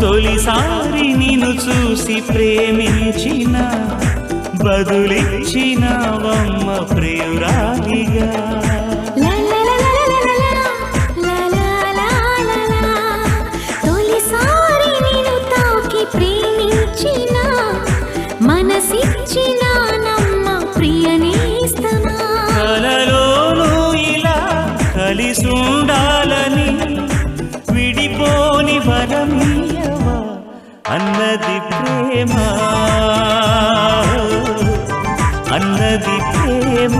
తొలిసారి నిన్ను చూసి ప్రేమించిన బదులిచ్చినవమ్మ ప్రియురాలిగా తొలిసారి నిన్ను తాకి ప్రేమించిన మనసిచ్చిన నమ్మ ప్రియనేస్తమా కలలోనూ ఇలా కలిసుండాలని విడిపోని వరమీయవా అన్నది ప్రేమ అన్నది ప్రేమ